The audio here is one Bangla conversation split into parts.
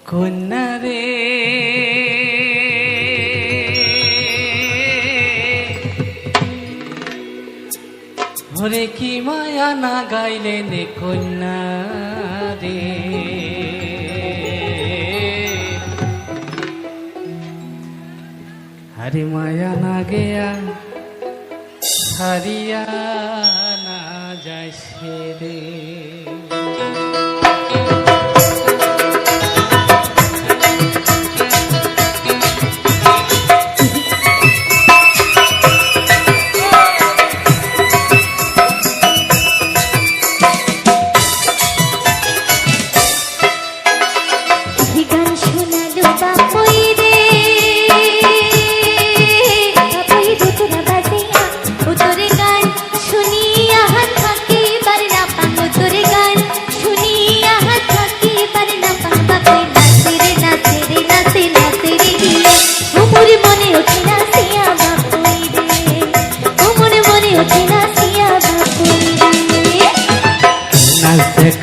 কন্যা রে ওরে কি মায়া না গাইলে নে কন্যা রে হরে মায়া না গেয়া হারিয়া না যায় সে রে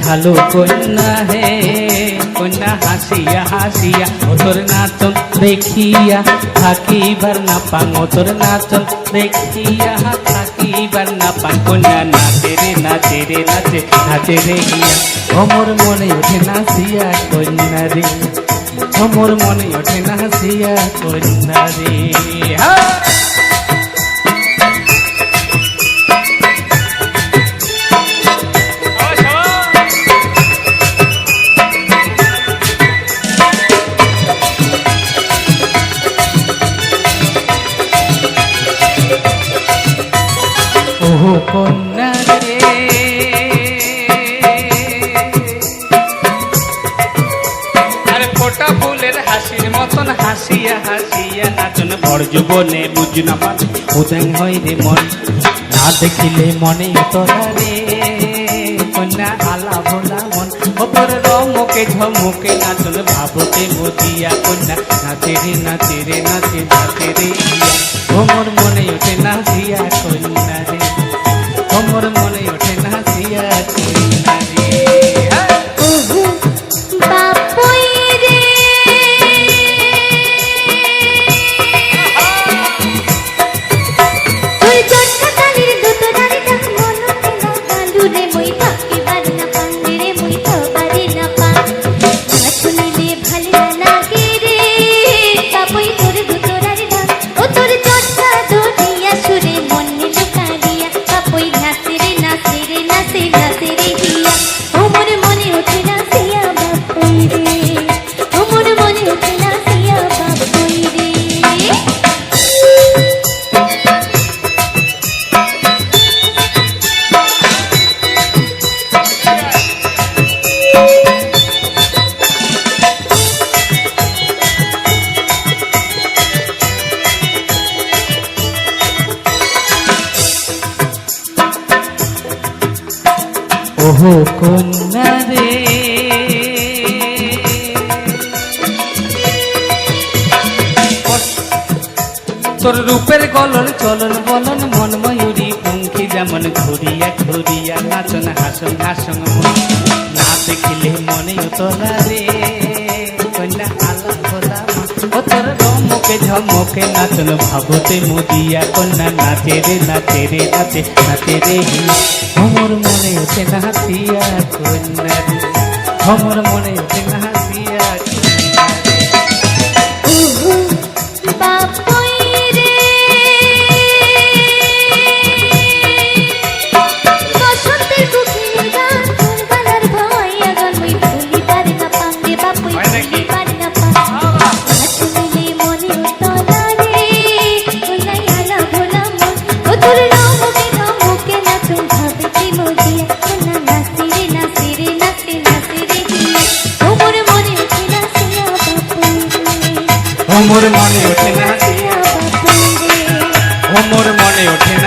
খালো কন্যা হে কন্যা হাসিয়া হাসিয়া ও তোর নাচন দেখিয়া থাকিবার না পাং ও তোর নাচন দেখিয়া থাকিবার না পাং কন্যা নাচে রে নাচে রে নাচে নাচে রে গিয়া অমর মনে ওঠে নাচিয়া কন্যা রে অমর মনে ওঠে নাচিয়া কন্যা রে ওহো কন্যা রে আরে ফোটা ফুলের হাসির মতন হাসিয়া হাসিয়া নাচন বড় যুবনে বুঝ না পান উদং হয় রে মন না দেখিলে মনে তোরা রে কন্যা আলা ভোলা মন ওপর রমকে ঝমকে নাচন ভাবতে মতিয়া কন্যা নাচে রে নাচে রে নাচে নাচে রে ওমর মনে ওঠে নাচিয়া কন্যা রে ওমর মনে ওঠে নাচিয়া কন্যা রে ওহো কন্যা রে তোর রূপের গলন চলন বলন মন ময়ূরী পঙ্খী যেমন ঘুরিয়া ঘুরিয়া নাচন হাসন হাসন মন না দেখিলে মনে তোলা রে কন্যা আলা ভোলা ও তোর রমকে ঝমকে নাচন ভাবতে মুদিয়া কন্যা নাচে রে নাচে রে নাচে নাচে রে অমর মনে ওঠে নাচিয়া কন্যা রে অমর মনে ওঠে নাচিয়া কন্যা ওমর মনে ওঠে নাচিয়া ওমর মনে ওঠে